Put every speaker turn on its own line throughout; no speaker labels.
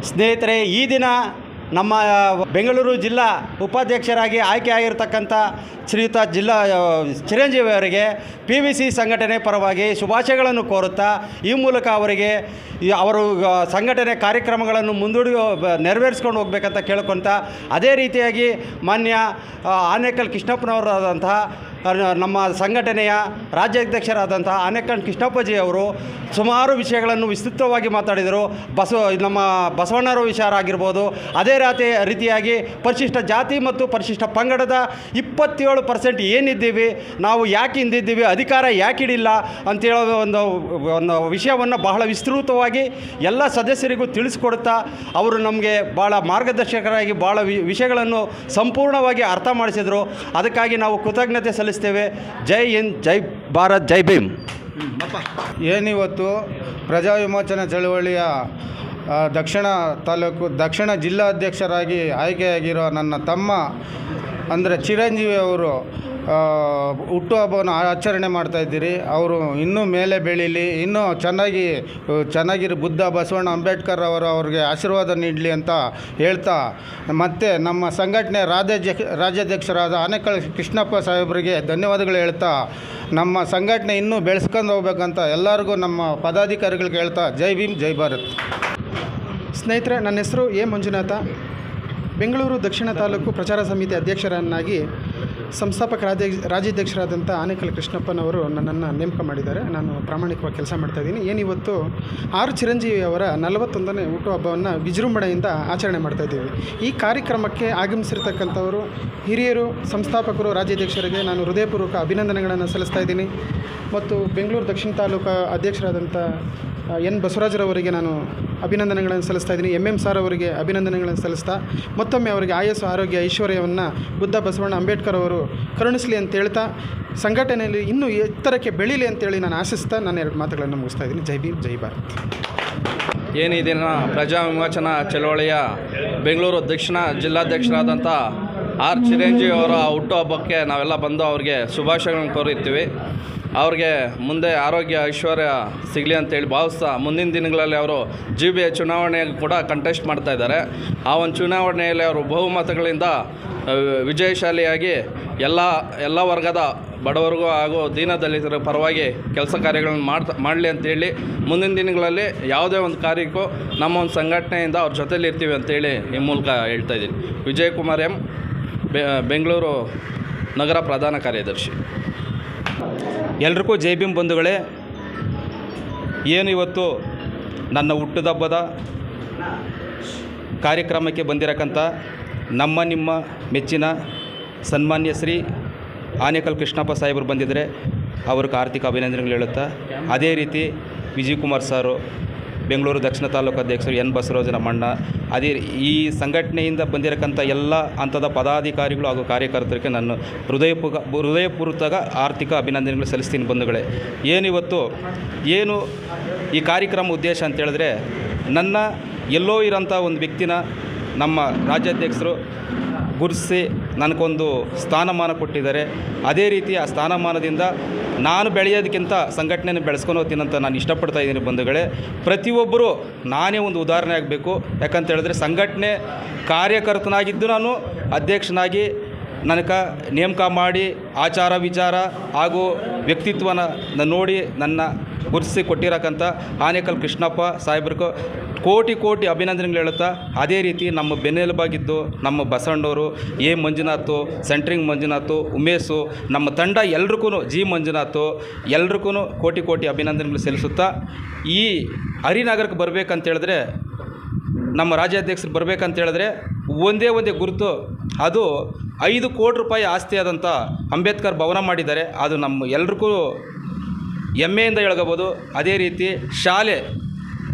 ಸ್ನೇಹಿತರೆ, ಈ ದಿನ ನಮ್ಮ ಬೆಂಗಳೂರು ಜಿಲ್ಲಾ ಉಪಾಧ್ಯಕ್ಷರಾಗಿ ಆಯ್ಕೆಯಾಗಿರ್ತಕ್ಕಂಥ ಶ್ರೀಯುತ ಚಿರಂಜೀವಿ ಅವರಿಗೆ PVC ಸಂಘಟನೆ ಪರವಾಗಿ ಶುಭಾಶಯಗಳನ್ನು ಕೋರುತ್ತಾ, ಈ ಮೂಲಕ ಅವರಿಗೆ ಅವರು ಸಂಘಟನೆ ಕಾರ್ಯಕ್ರಮಗಳನ್ನು ನೆರವೇರಿಸ್ಕೊಂಡು ಹೋಗಬೇಕಂತ ಕೇಳ್ಕೊತ, ಅದೇ ರೀತಿಯಾಗಿ ಮಾನ್ಯ ಆನೇಕಲ್ ಕೃಷ್ಣಪ್ಪನವರಾದಂತಹ ನಮ್ಮ ಸಂಘಟನೆಯ ರಾಜ್ಯಾಧ್ಯಕ್ಷರಾದಂತಹ ಆನೇಕಲ್ ಕೃಷ್ಣಪ್ಪಜಿ ಅವರು ಸುಮಾರು ವಿಷಯಗಳನ್ನು ವಿಸ್ತೃತವಾಗಿ ಮಾತಾಡಿದರು. ನಮ್ಮ ಬಸವಣ್ಣರ ವಿಚಾರ ಆಗಿರ್ಬೋದು, ಅದೇ ರೀತಿಯಾಗಿ ಪರಿಶಿಷ್ಟ ಜಾತಿ ಮತ್ತು ಪರಿಶಿಷ್ಟ ಪಂಗಡದ 27% ಏನಿದ್ದೀವಿ, ನಾವು ಯಾಕೆ ಹಿಂದಿದ್ದೀವಿ, ಅಧಿಕಾರ ಯಾಕೆ ಹಿಡಿಲ್ಲ ಅಂತೇಳೋ ಒಂದು ವಿಷಯವನ್ನು ಬಹಳ ವಿಸ್ತೃತವಾಗಿ ಎಲ್ಲ ಸದಸ್ಯರಿಗೂ ತಿಳಿಸ್ಕೊಡ್ತಾ ಅವರು ನಮಗೆ ಭಾಳ ಮಾರ್ಗದರ್ಶಕರಾಗಿ ಭಾಳ ವಿಷಯಗಳನ್ನು ಸಂಪೂರ್ಣವಾಗಿ ಅರ್ಥ ಮಾಡಿಸಿದರು. ಅದಕ್ಕಾಗಿ ನಾವು ಕೃತಜ್ಞತೆ ಸಲ್ಲಿಸ್ತೇವೆ. ಜೈ ಹಿಂದ್, ಜೈ ಭಾರತ್, ಜೈ ಭೀಮ್.
ಏನಿವತ್ತು ಪ್ರಜಾ ವಿಮೋಚನಾ ಚಳವಳಿಯ ದಕ್ಷಿಣ ಜಿಲ್ಲಾಧ್ಯಕ್ಷರಾಗಿ ಆಯ್ಕೆಯಾಗಿರೋ ನನ್ನ ತಮ್ಮ ಅಂದರೆ ಚಿರಂಜೀವಿ ಅವರು ಹುಟ್ಟುಹಬ್ಬವನ್ನು ಆಚರಣೆ ಮಾಡ್ತಾಯಿದ್ದೀರಿ. ಅವರು ಇನ್ನೂ ಮೇಲೆ ಬೆಳೀಲಿ, ಇನ್ನೂ ಚೆನ್ನಾಗಿರೋ ಬುದ್ಧ ಬಸವಣ್ಣ ಅಂಬೇಡ್ಕರ್ ಅವ್ರಿಗೆ ಆಶೀರ್ವಾದ ನೀಡಲಿ ಅಂತ ಹೇಳ್ತಾ, ಮತ್ತು ನಮ್ಮ ಸಂಘಟನೆ ರಾಜ್ಯಾಧ್ಯಕ್ಷರಾದ ಆನೇಕಲ್ ಕೃಷ್ಣಪ್ಪ ಸಾಹೇಬರಿಗೆ ಧನ್ಯವಾದಗಳು ಹೇಳ್ತಾ, ನಮ್ಮ ಸಂಘಟನೆ ಇನ್ನೂ ಬೆಳೆಸ್ಕೊಂಡು ಹೋಗ್ಬೇಕಂತ ಎಲ್ಲರಿಗೂ ನಮ್ಮ ಪದಾಧಿಕಾರಿಗಳಿಗೆ ಹೇಳ್ತಾ, ಜೈ ಭೀಮ್, ಜೈ ಭಾರತ್.
ಸ್ನೇಹಿತರೆ, ನನ್ನ ಹೆಸರು ಮಂಜುನಾಥ. ಬೆಂಗಳೂರು ದಕ್ಷಿಣ ತಾಲೂಕು ಪ್ರಚಾರ ಸಮಿತಿ ಅಧ್ಯಕ್ಷರನ್ನಾಗಿ ಸಂಸ್ಥಾಪಕ ರಾಜ್ಯಾಧ್ಯಕ್ಷರಾದಂಥ ಆನೇಕಲ್ ಕೃಷ್ಣಪ್ಪನವರು ನನ್ನನ್ನು ನೇಮಕ ಮಾಡಿದ್ದಾರೆ. ನಾನು ಪ್ರಾಮಾಣಿಕವಾಗಿ ಕೆಲಸ ಮಾಡ್ತಾಯಿದ್ದೀನಿ. ಏನಿವತ್ತು ಚಿರಂಜೀವಿ ಅವರ 41ನೇ ಹುಟ್ಟುಹಬ್ಬವನ್ನು ವಿಜೃಂಭಣೆಯಿಂದ ಆಚರಣೆ ಮಾಡ್ತಾಯಿದ್ದೀವಿ. ಈ ಕಾರ್ಯಕ್ರಮಕ್ಕೆ ಆಗಮಿಸಿರ್ತಕ್ಕಂಥವರು ಹಿರಿಯರು, ಸಂಸ್ಥಾಪಕರು, ರಾಜ್ಯಾಧ್ಯಕ್ಷರಿಗೆ ನಾನು ಹೃದಯಪೂರ್ವಕ ಅಭಿನಂದನೆಗಳನ್ನು ಸಲ್ಲಿಸ್ತಾ ಇದ್ದೀನಿ. ಮತ್ತು ಬೆಂಗಳೂರು ದಕ್ಷಿಣ ತಾಲೂಕು ಅಧ್ಯಕ್ಷರಾದಂಥ ಬಸವರಾಜರವರಿಗೆ ನಾನು ಅಭಿನಂದನೆಗಳನ್ನು ಸಲ್ಲಿಸ್ತಾ ಇದ್ದೀನಿ. ಸಾರ್ ಅವರಿಗೆ ಅಭಿನಂದನೆಗಳನ್ನು ಸಲ್ಲಿಸ್ತಾ, ಮತ್ತೊಮ್ಮೆ ಅವರಿಗೆ ಆಯಸ್ಸು, ಆರೋಗ್ಯ, ಐಶ್ವರ್ಯವನ್ನು ಬುದ್ಧ ಬಸವಣ್ಣ ಅಂಬೇಡ್ಕರ್ ಅವರು ಕರುಣಿಸಲಿ ಅಂತ ಹೇಳ್ತಾ, ಸಂಘಟನೆಯಲ್ಲಿ ಇನ್ನೂ ಎತ್ತರಕ್ಕೆ ಬೆಳೀಲಿ ಅಂತೇಳಿ ನಾನು ಆಶಿಸ್ತಾ ನಾನು 2 ಮಾತುಗಳನ್ನು ಮುಗಿಸ್ತಾ ಇದ್ದೀನಿ. ಜೈ ಭೀಮ್, ಜೈ ಭಾರತ್.
ಈ ದಿನ ಪ್ರಜಾ ವಿಮೋಚನಾ ಚಳವಳಿಯ ಬೆಂಗಳೂರು ದಕ್ಷಿಣ ಜಿಲ್ಲಾಧ್ಯಕ್ಷರಾದಂಥ ಚಿರಂಜೀವಿ ಅವರ ಹುಟ್ಟುಹಬ್ಬಕ್ಕೆ ನಾವೆಲ್ಲ ಬಂದು ಅವ್ರಿಗೆ ಶುಭಾಶಯಗಳನ್ನು ಕೋರುತ್ತೀವಿ. ಅವ್ರಿಗೆ ಮುಂದೆ ಆರೋಗ್ಯ, ಐಶ್ವರ್ಯ ಸಿಗಲಿ ಅಂತೇಳಿ ಭಾವಿಸ್ತಾ, ಮುಂದಿನ ದಿನಗಳಲ್ಲಿ ಅವರು GBA ಚುನಾವಣೆಗೆ ಕೂಡ ಕಂಟೆಸ್ಟ್ ಮಾಡ್ತಾಯಿದ್ದಾರೆ. ಆ ಒಂದು ಚುನಾವಣೆಯಲ್ಲಿ ಅವರು ಬಹುಮತಗಳಿಂದ ವಿಜಯಶಾಲಿಯಾಗಿ ಎಲ್ಲ ವರ್ಗದ ಬಡವರಿಗೂ ಹಾಗೂ ದೀನದಲಿತರ ಪರವಾಗಿ ಕೆಲಸ ಕಾರ್ಯಗಳನ್ನು ಮಾಡಲಿ ಅಂತೇಳಿ, ಮುಂದಿನ ದಿನಗಳಲ್ಲಿ ಯಾವುದೇ ಒಂದು ಕಾರ್ಯಕ್ಕೂ ನಮ್ಮ ಒಂದು ಸಂಘಟನೆಯಿಂದ ಅವ್ರ ಜೊತೆಲಿ ಇರ್ತೀವಿ ಅಂತೇಳಿ ಈ ಮೂಲಕ ಹೇಳ್ತಾಯಿದ್ದೀನಿ. ವಿಜಯಕುಮಾರ್ M, ಬೆಂಗಳೂರು ನಗರ ಪ್ರಧಾನ ಕಾರ್ಯದರ್ಶಿ.
ಎಲ್ರಿಗೂ ಜೈ ಭೀಮ್ ಬಂಧುಗಳೇ. ಏನು ಇವತ್ತು ನನ್ನ ಹುಟ್ಟುಹಬ್ಬದ ಕಾರ್ಯಕ್ರಮಕ್ಕೆ ಬಂದಿರಕ್ಕಂಥ ನಿಮ್ಮ ಮೆಚ್ಚಿನ ಸನ್ಮಾನ್ಯ ಶ್ರೀ ಆನೇಕಲ್ ಕೃಷ್ಣಪ್ಪ ಸಾಹೇಬರು ಬಂದಿದ್ದರೆ ಅವ್ರಿಗೆ ಆರ್ಥಿಕ ಅಭಿನಂದನೆಗಳು ಹೇಳುತ್ತಾ, ಅದೇ ರೀತಿ ವಿಜಯಕುಮಾರ್ ಸಾರು, ಬೆಂಗಳೂರು ದಕ್ಷಿಣ ತಾಲೂಕು ಅಧ್ಯಕ್ಷರು ಬಸವರಾಜ ನಮ್ಮಣ್ಣ, ಅದೇ ಈ ಸಂಘಟನೆಯಿಂದ ಬಂದಿರಕ್ಕಂಥ ಎಲ್ಲ ಹಂತದ ಪದಾಧಿಕಾರಿಗಳು ಹಾಗೂ ಕಾರ್ಯಕರ್ತರಿಗೆ ನಾನು ಹೃದಯಪೂರ್ವಕ ಆರ್ಥಿಕ ಅಭಿನಂದನೆಗಳು ಸಲ್ಲಿಸ್ತೀನಿ ಬಂಧುಗಳೇ. ಏನು ಈ ಕಾರ್ಯಕ್ರಮ ಉದ್ದೇಶ ಅಂತ ಹೇಳಿದ್ರೆ, ನನ್ನ ಎಲ್ಲೋ ಇರೋಂಥ ಒಂದು ವ್ಯಕ್ತಿನ ನಮ್ಮ ರಾಜ್ಯಾಧ್ಯಕ್ಷರು ಗುರುತಿಸಿ ನನಗೊಂದು ಸ್ಥಾನಮಾನ ಕೊಟ್ಟಿದ್ದಾರೆ. ಅದೇ ರೀತಿ ಆ ಸ್ಥಾನಮಾನದಿಂದ ನಾನು ಬೆಳೆಯೋದಕ್ಕಿಂತ ಸಂಘಟನೆಯನ್ನು ಬೆಳೆಸ್ಕೊಂಡು ಹೋಗ್ತೀನಿ ಅಂತ ನಾನು ಇಷ್ಟಪಡ್ತಾ ಇದ್ದೀನಿ ಬಂಧುಗಳೇ. ಪ್ರತಿಯೊಬ್ಬರು ನಾನೇ ಒಂದು ಉದಾಹರಣೆ ಆಗಬೇಕು. ಯಾಕಂತ ಹೇಳಿದ್ರೆ, ಸಂಘಟನೆ ಕಾರ್ಯಕರ್ತನಾಗಿದ್ದು ನಾನು ಅಧ್ಯಕ್ಷನಾಗಿ ನನಗೆ ನೇಮಕ ಮಾಡಿ ಆಚಾರ ವಿಚಾರ ಹಾಗೂ ವ್ಯಕ್ತಿತ್ವನ ನೋಡಿ ನನ್ನ ಗುರುತಿಸಿ ಕೊಟ್ಟಿರಕ್ಕಂಥ ಆನೇಕಲ್ ಕೃಷ್ಣಪ್ಪ ಸಾಹೇಬ್ರಿಗೂ ಕೋಟಿ ಅಭಿನಂದನೆಗಳು ಹೇಳುತ್ತಾ, ಅದೇ ರೀತಿ ನಮ್ಮ ಬೆನ್ನೆಲುಬಾಗಿದ್ದು ನಮ್ಮ ಬಸವಣ್ಣವರು, ಮಂಜುನಾಥ್, ಸೆಂಟ್ರಿಂಗ್ ಮಂಜುನಾಥ್, ಉಮೇಶು, ನಮ್ಮ ತಂಡ ಎಲ್ರಿಗೂ ಮಂಜುನಾಥ್ ಎಲ್ರಿಗೂ ಕೋಟಿ ಅಭಿನಂದನೆಗಳು ಸಲ್ಲಿಸುತ್ತಾ, ಈ ಹರಿನಗರಕ್ಕೆ ಬರಬೇಕಂತೇಳಿದ್ರೆ, ನಮ್ಮ ರಾಜ್ಯಾಧ್ಯಕ್ಷರು ಬರಬೇಕಂತೇಳಿದ್ರೆ ಒಂದೇ ಗುರುತು, ಅದು 5 ಕೋಟಿ ರೂಪಾಯಿ ಆಸ್ತಿಯಾದಂಥ ಅಂಬೇಡ್ಕರ್ ಭವನ ಮಾಡಿದ್ದಾರೆ. ಅದು ನಮ್ಮ ಎಲ್ರಿಗೂ ಹೆಮ್ಮೆಯಿಂದ ಹೇಳ್ಕೋಬೋದು. ಅದೇ ರೀತಿ ಶಾಲೆ,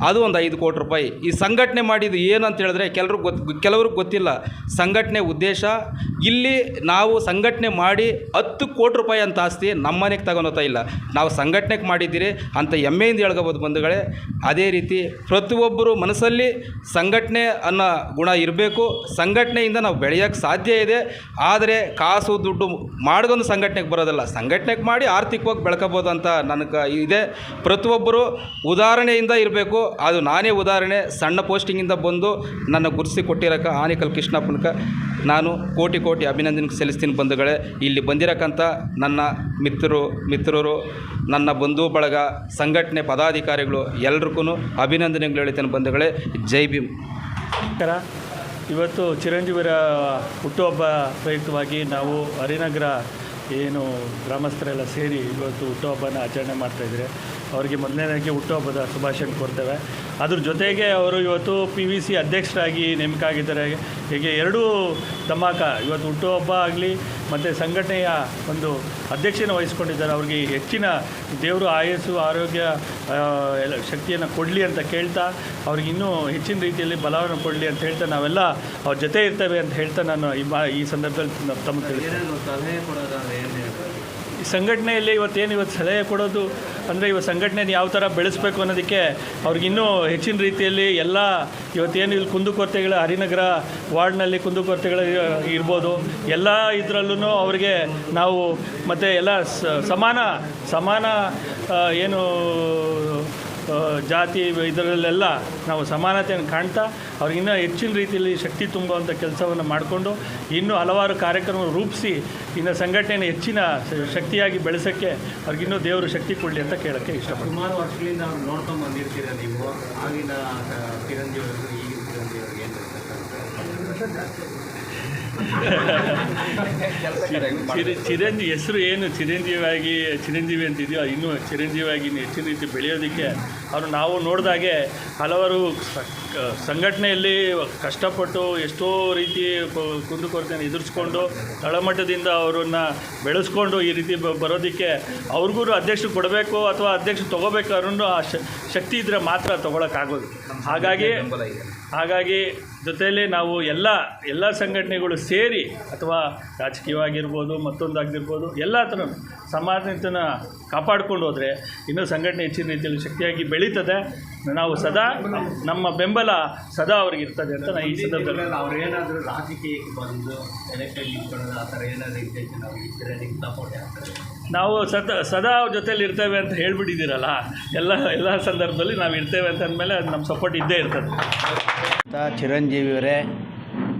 ಅದು ಒಂದು 5 ಕೋಟಿ ರೂಪಾಯಿ. ಈ ಸಂಘಟನೆ ಮಾಡಿದ್ದು ಏನು ಅಂತ ಹೇಳಿದ್ರೆ, ಕೆಲವ್ರಿಗೆ ಗೊತ್ತಿಲ್ಲ ಸಂಘಟನೆ ಉದ್ದೇಶ. ಇಲ್ಲಿ ನಾವು ಸಂಘಟನೆ ಮಾಡಿ 10 ಕೋಟಿ ರೂಪಾಯಿ ಅಂತ ಆಸ್ತಿ ನಮ್ಮ ಮನೆಗೆ ತಗೊಳ್ತಾ ಇಲ್ಲ, ನಾವು ಸಂಘಟನೆಗೆ ಮಾಡಿದ್ದೀರಿ ಅಂತ ಹೆಮ್ಮೆಯಿಂದ ಹೇಳ್ಕೋಬೋದು ಬಂಧುಗಳೇ. ಅದೇ ರೀತಿ ಪ್ರತಿಯೊಬ್ಬರು ಮನಸ್ಸಲ್ಲಿ ಸಂಘಟನೆ ಅನ್ನೋ ಗುಣ ಇರಬೇಕು. ಸಂಘಟನೆಯಿಂದ ನಾವು ಬೆಳೆಯೋಕ್ಕೆ ಸಾಧ್ಯ ಇದೆ. ಆದರೆ ಕಾಸು ದುಡ್ಡು ಮಾಡ್ಕೊಂಡು ಸಂಘಟನೆಗೆ ಬರೋದಲ್ಲ, ಸಂಘಟನೆಗೆ ಮಾಡಿ ಆರ್ಥಿಕವಾಗಿ ಬೆಳ್ಕೋಬೋದು ಅಂತ ನನಗೆ ಇದೆ. ಪ್ರತಿಯೊಬ್ಬರು ಉದಾಹರಣೆಯಿಂದ ಇರಬೇಕು. ಅದು ನಾನೇ ಉದಾಹರಣೆ. ಸಣ್ಣ ಪೋಸ್ಟಿಂಗಿಂದ ಬಂದು ನನ್ನ ಗುರುತಿಸಿ ಕೊಟ್ಟಿರೋಕ್ಕೆ ಆನೇಕಲ್ ಕೃಷ್ಣಪ್ಪನಕ್ಕೆ ನಾನು ಕೋಟಿ ಕೋಟಿ ಅಭಿನಂದನೆ ಸಲ್ಲಿಸ್ತೀನಿ ಬಂಧುಗಳೇ. ಇಲ್ಲಿ ಬಂದಿರಕ್ಕಂಥ ನನ್ನ ಮಿತ್ರರು, ನನ್ನ ಬಂಧು ಬಳಗ, ಸಂಘಟನೆ ಪದಾಧಿಕಾರಿಗಳು ಎಲ್ರಿಗೂ ಅಭಿನಂದನೆಗಳು ಹೇಳ್ತೇನೆ ಬಂಧುಗಳೇ. ಜೈ ಭೀಮ್.
ನಮಸ್ಕಾರ. ಇವತ್ತು ಚಿರಂಜೀವಿರ ಹುಟ್ಟುಹಬ್ಬ ಪ್ರಯುಕ್ತವಾಗಿ ನಾವು ಹರಿನಗರ ಏನು ಗ್ರಾಮಸ್ಥರೆಲ್ಲ ಸೇರಿ ಇವತ್ತು ಹುಟ್ಟುಹಬ್ಬನ ಆಚರಣೆ ಮಾಡ್ತಾಯಿದ್ದಾರೆ. ಅವರಿಗೆ ಮೊದಲನೇದಾಗಿ ಹುಟ್ಟುಹಬ್ಬದ ಶುಭಾಶಯ ಕೋರ್ತೇವೆ. ಅದ್ರ ಜೊತೆಗೆ ಅವರು ಇವತ್ತು PVC ಅಧ್ಯಕ್ಷರಾಗಿ ನೇಮಕ ಆಗಿದ್ದಾರೆ. ಹೀಗೆ ಎರಡೂ ಧಮಾಕ ಇವತ್ತು ಹುಟ್ಟುಹಬ್ಬ ಆಗಲಿ ಮತ್ತು ಸಂಘಟನೆಯ ಒಂದು ಅಧ್ಯಕ್ಷನ ವಹಿಸ್ಕೊಂಡಿದ್ದಾರೆ. ಅವ್ರಿಗೆ ಹೆಚ್ಚಿನ ದೇವರು ಆಯಸ್ಸು ಆರೋಗ್ಯ ಎಲ್ಲ ಶಕ್ತಿಯನ್ನು ಕೊಡಲಿ ಅಂತ ಕೇಳ್ತಾ, ಅವ್ರಿಗೆ ಇನ್ನೂ ಹೆಚ್ಚಿನ ರೀತಿಯಲ್ಲಿ ಬಲವನ್ನು ಕೊಡಲಿ ಅಂತ ಹೇಳ್ತಾ ನಾವೆಲ್ಲ ಅವ್ರ ಜೊತೆ ಇರ್ತೇವೆ ಅಂತ ಹೇಳ್ತಾ ನಾನು ಈ ಸಂದರ್ಭದಲ್ಲಿ ತಮಗೆ ತಿಳಿಸ್ತೇನೆ. ಈ ಸಂಘಟನೆಯಲ್ಲಿ ಇವತ್ತು ಸಲಹೆ ಕೊಡೋದು ಅಂದರೆ ಇವತ್ತು ಸಂಘಟನೆಯನ್ನು ಯಾವ ಥರ ಬೆಳೆಸಬೇಕು ಅನ್ನೋದಕ್ಕೆ ಅವ್ರಿಗಿನ್ನೂ ಹೆಚ್ಚಿನ ರೀತಿಯಲ್ಲಿ ಎಲ್ಲ ಇವತ್ತೇನು ಇಲ್ಲಿ ಕುಂದುಕೊರತೆಗಳ ಹರಿನಗರ ವಾರ್ಡ್ನಲ್ಲಿ ಕುಂದುಕೊರತೆಗಳು ಇರ್ಬೋದು, ಎಲ್ಲ ಇದರಲ್ಲೂ ಅವರಿಗೆ ನಾವು ಮತ್ತು ಎಲ್ಲ ಸಮಾನ ಏನು ಜಾತಿ ಇದರಲ್ಲೆಲ್ಲ ನಾವು ಸಮಾನತೆಯನ್ನು ಕಾಣ್ತಾ ಅವ್ರಿಗಿನ್ನೂ ಹೆಚ್ಚಿನ ರೀತಿಯಲ್ಲಿ ಶಕ್ತಿ ತುಂಬುವಂಥ ಕೆಲಸವನ್ನು ಮಾಡಿಕೊಂಡು ಇನ್ನೂ ಹಲವಾರು ಕಾರ್ಯಕ್ರಮ ರೂಪಿಸಿ ಇನ್ನು ಸಂಘಟನೆಯನ್ನು ಹೆಚ್ಚಿನ ಶಕ್ತಿಯಾಗಿ ಬೆಳೆಸೋಕ್ಕೆ ಅವ್ರಿಗಿನ್ನೂ ದೇವರು ಶಕ್ತಿ ಕೊಡಲಿ ಅಂತ ಕೇಳೋಕ್ಕೆ ಇಷ್ಟಪಡ್ತೀನಿ.
ಸುಮಾರು ವರ್ಷಗಳಿಂದ ಅವ್ರು ನೋಡ್ಕೊಂಡು ಬಂದಿರ್ತೀರ ನೀವು. ಆಗಿನ ಚಿರಂಜೀವಿಯವ್ರಿಗೂ ಈಗಿನ ಚಿರಂಜೀವಿಯವ್ರಿಗೆ ಏನು
ಚಿರಂಜೀವಿ ಹೆಸರು ಏನು ಚಿರಂಜೀವಿ ಅಂತಿದೆಯೋ ಇನ್ನೂ ಚಿರಂಜೀವಿಯಾಗಿ ಹೆಚ್ಚಿನ ರೀತಿ ಬೆಳೆಯೋದಕ್ಕೆ ನಾವು ನೋಡಿದಾಗೆ ಹಲವಾರು ಸಂಘಟನೆಯಲ್ಲಿ ಕಷ್ಟಪಟ್ಟು ಎಷ್ಟೋ ರೀತಿ ಕುಂದುಕೊರತೆಯನ್ನು ಎದುರಿಸ್ಕೊಂಡು ತಳಮಟ್ಟದಿಂದ ಅವರನ್ನು ಬೆಳೆಸ್ಕೊಂಡು ಈ ರೀತಿ ಬರೋದಕ್ಕೆ ಅವ್ರಿಗೂ ಅಧ್ಯಕ್ಷರು ಕೊಡಬೇಕು ಅಥವಾ ಅಧ್ಯಕ್ಷರು ತೊಗೋಬೇಕಾದ್ರೂ ಆ ಶಕ್ತಿ ಇದ್ದರೆ ಮಾತ್ರ ತೊಗೊಳಕ್ಕಾಗೋದು. ಹಾಗಾಗಿ ಜೊತೆಯಲ್ಲಿ ನಾವು ಎಲ್ಲ ಸಂಘಟನೆಗಳು ಸೇರಿ ಅಥವಾ ರಾಜಕೀಯವಾಗಿರ್ಬೋದು ಮತ್ತೊಂದಾಗಿರ್ಬೋದು ಎಲ್ಲ ಥರ ಸಮಾನತೆನ ಕಾಪಾಡ್ಕೊಂಡು ಹೋದರೆ ಇನ್ನೂ ಸಂಘಟನೆ ಹೆಚ್ಚಿನ ರೀತಿಯಲ್ಲಿ ಶಕ್ತಿಯಾಗಿ ಬೆಳೀತದೆ. ನಾವು ಸದಾ ನಮ್ಮ ಬೆಂಬಲ ಸದಾ ಅವ್ರಿಗೆ ಇರ್ತದೆ ಅಂತ ನಾನು ಈ ಸಂದರ್ಭದಲ್ಲಿ
ಅವ್ರು ಏನಾದರೂ ರಾಜಕೀಯಕ್ಕೆ ಬಂದು ಎಲೆಕ್ಷನ್ ನಿಂತ್ಕೊಳ್ಳೋದು ಆ ಥರ ಏನಾದರೂ ಇಂಟೆನ್ಷನ್ ಅವ್ರಿಗೆ ಚಿರಂಜೀವಿ ಸಪೋರ್ಟ್ ಆಗ್ತದೆ.
ನಾವು ಸದಾ ಅವ್ರ ಜೊತೆಲಿ ಇರ್ತೇವೆ ಅಂತ ಹೇಳ್ಬಿಟ್ಟಿದ್ದೀರಲ್ಲ, ಎಲ್ಲ ಸಂದರ್ಭದಲ್ಲಿ ನಾವು ಇರ್ತೇವೆ ಅಂತ ಅಂದಮೇಲೆ ನಮ್ಮ ಸಪೋರ್ಟ್ ಇದ್ದೇ ಇರ್ತದೆ.
ಚಿರಂಜೀವಿಯವರೇ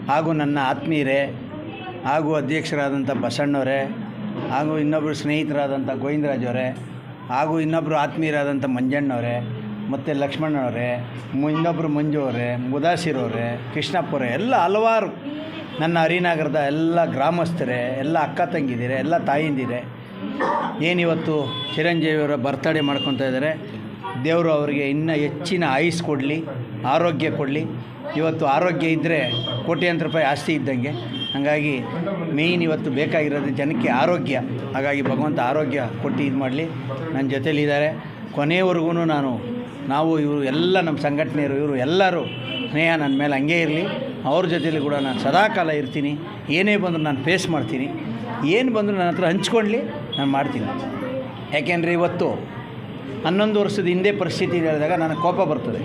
ಹಾಗೂ ನನ್ನ ಆತ್ಮೀಯರೇ ಹಾಗೂ ಅಧ್ಯಕ್ಷರಾದಂಥ ಬಸಣ್ಣವರೇ ಹಾಗೂ ಇನ್ನೊಬ್ಬರು ಸ್ನೇಹಿತರಾದಂಥ ಗೋವಿಂದರಾಜವರೇ ಹಾಗೂ ಇನ್ನೊಬ್ಬರು ಆತ್ಮೀಯರಾದಂಥ ಮಂಜಣ್ಣವರೇ ಮತ್ತು ಲಕ್ಷ್ಮಣ್ಣವರೇ, ಇನ್ನೊಬ್ಬರು ಮಂಜು ಅವರೇ, ಮುದಾಸಿರವರೇ, ಕೃಷ್ಣಪ್ಪರೇ, ಎಲ್ಲ ಹಲವಾರು ನನ್ನ ಹರಿನಗರದ ಎಲ್ಲ ಗ್ರಾಮಸ್ಥರೇ, ಎಲ್ಲ ಅಕ್ಕ ತಂಗಿದಿರೆ, ಎಲ್ಲ ತಾಯಿಂದಿರೆ ಏನಿವತ್ತು ಚಿರಂಜೀವಿಯವರ ಬರ್ತಡೇ ಮಾಡ್ಕೊತಾ ಇದ್ದಾರೆ. ದೇವರು ಅವರಿಗೆ ಇನ್ನೂ ಹೆಚ್ಚಿನ ಆಯುಸ್ ಕೊಡಲಿ, ಆರೋಗ್ಯ ಕೊಡಲಿ. ಇವತ್ತು ಆರೋಗ್ಯ ಇದ್ದರೆ ಕೋಟ್ಯಾಂತರ ರೂಪಾಯಿ ಆಸ್ತಿ ಇದ್ದಂಗೆ. ಹಾಗಾಗಿ ಮೇಯ್ನ್ ಇವತ್ತು ಬೇಕಾಗಿರೋದು ಜನಕ್ಕೆ ಆರೋಗ್ಯ. ಹಾಗಾಗಿ ಭಗವಂತ ಆರೋಗ್ಯ ಕೊಟ್ಟು ಇದು ಮಾಡಲಿ. ನನ್ನ ಜೊತೆಲಿದ್ದಾರೆ ಕೊನೆಯವರೆಗೂ ನಾವು ಇವರು ಎಲ್ಲ ನಮ್ಮ ಸಂಘಟನೆಯರು ಇವರು ಎಲ್ಲರೂ ಸ್ನೇಹ ನನ್ನ ಮೇಲೆ ಹಂಗೇ ಇರಲಿ. ಅವ್ರ ಜೊತೆಲಿ ಕೂಡ ನಾನು ಸದಾಕಾಲ ಇರ್ತೀನಿ. ಏನೇ ಬಂದರೂ ನಾನು ಫೇಸ್ ಮಾಡ್ತೀನಿ. ಏನು ಬಂದರೂ ನನ್ನ ಹತ್ರ ಹಂಚ್ಕೊಳ್ಳಿ, ನಾನು ಮಾಡ್ತೀನಿ. ಯಾಕೆಂದರೆ ಇವತ್ತು 11 ವರ್ಷದ ಹಿಂದೆ ಪರಿಸ್ಥಿತಿ ಹೇಳಿದಾಗ ನನಗೆ ಕೋಪ ಬರ್ತದೆ.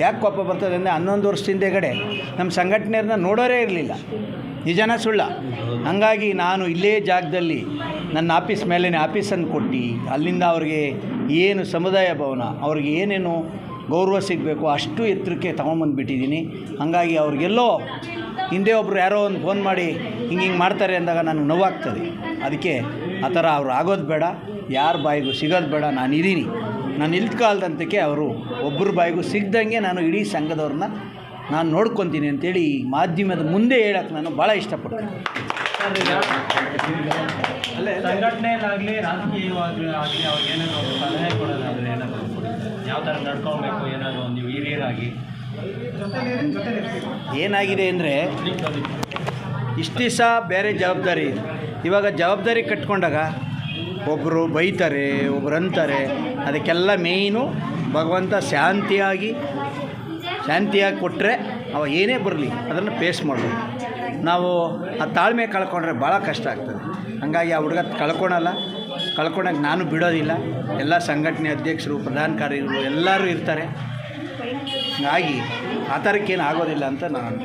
ಯಾಕೆ ಕೋಪ ಬರ್ತದೆ ಅಂದರೆ 11 ವರ್ಷದ ಹಿಂದೆಗಡೆ ನಮ್ಮ ಸಂಘಟನೆಯವ್ರನ್ನ ನೋಡೋರೇ ಇರಲಿಲ್ಲ. ನಿಜನ ಸುಳ್ಳ? ಹಾಗಾಗಿ ನಾನು ಇಲ್ಲೇ ಜಾಗದಲ್ಲಿ ನನ್ನ ಆಫೀಸ್ ಮೇಲೇ ಆಫೀಸನ್ನು ಕೊಟ್ಟು ಅಲ್ಲಿಂದ ಅವ್ರಿಗೆ ಏನು ಸಮುದಾಯ ಭವನ ಅವ್ರಿಗೆ ಏನೇನು ಗೌರವ ಸಿಗಬೇಕು ಅಷ್ಟು ಎತ್ತರಕ್ಕೆ ತೊಗೊಂಬಂದುಬಿಟ್ಟಿದ್ದೀನಿ. ಹಾಗಾಗಿ ಅವ್ರಿಗೆಲ್ಲೋ ಹಿಂದೆ ಒಬ್ಬರು ಯಾರೋ ಒಂದು ಫೋನ್ ಮಾಡಿ ಹಿಂಗೆ ಮಾಡ್ತಾರೆ ಅಂದಾಗ ನನಗೆ ನೋವಾಗ್ತದೆ. ಅದಕ್ಕೆ ಆ ಥರ ಅವ್ರು ಆಗೋದು ಬೇಡ, ಯಾರ ಬಾಯಿಗೂ ಸಿಗೋದು ಬೇಡ. ನಾನಿದ್ದೀನಿ, ನಾನು ನಿಲ್ತ್ಕಾಲ್ದಂತಕ್ಕೆ ಅವರು ಒಬ್ಬರ ಬಾಯಿಗೂ ಸಿಗ್ದಂಗೆ ನಾನು ಇಡೀ ಸಂಘದವ್ರನ್ನ ನಾನು ನೋಡ್ಕೊತೀನಿ ಅಂತೇಳಿ ಈ ಮಾಧ್ಯಮದ ಮುಂದೆ ಹೇಳೋಕ್ಕೆ ನಾನು ಭಾಳ ಇಷ್ಟಪಡ್ತೀನಿ.
ಸಂಘಟನೆಯಲ್ಲಾಗಲಿ ರಾಜಕೀಯವಾಗಲಿ ಅವ್ರಿಗೆ ಏನಾದರೂ ಸಲಹೆ ಕೊಡೋದಾದರೆ ಏನಾದರೂ ಯಾವ ಥರ ನಡ್ಕೊಬೇಕು, ಏನಾದರೂ ನೀವು ಹಿರಿಯರಾಗಿ
ಏನಾಗಿದೆ ಅಂದರೆ ಇಷ್ಟು ದಿವಸ ಬೇರೆ ಜವಾಬ್ದಾರಿ, ಇವಾಗ ಜವಾಬ್ದಾರಿ ಕಟ್ಕೊಂಡಾಗ ಒಬ್ಬರು ಬೈತಾರೆ, ಒಬ್ಬರು ಅಂತಾರೆ. ಅದಕ್ಕೆಲ್ಲ ಮೇಯ್ನು ಭಗವಂತ ಶಾಂತಿಯಾಗಿ ಕೊಟ್ಟರೆ ಅವ ಏನೇ ಬರಲಿ ಅದನ್ನು ಫೇಸ್ ಮಾಡಬೇಕು. ನಾವು ಆ ತಾಳ್ಮೆ ಕಳ್ಕೊಂಡ್ರೆ ಭಾಳ ಕಷ್ಟ ಆಗ್ತದೆ. ಹಾಗಾಗಿ ಆ ಹುಡುಗ ಕಳ್ಕೊಂಡಾಗ ನಾನು ಬಿಡೋದಿಲ್ಲ. ಎಲ್ಲ ಸಂಘಟನೆ ಅಧ್ಯಕ್ಷರು, ಪ್ರಧಾನ ಕಾರ್ಯಗಳು ಎಲ್ಲರೂ ಇರ್ತಾರೆ. ಹಾಗಾಗಿ ಆ ಥರಕ್ಕೇನು ಆಗೋದಿಲ್ಲ ಅಂತ ನಾನು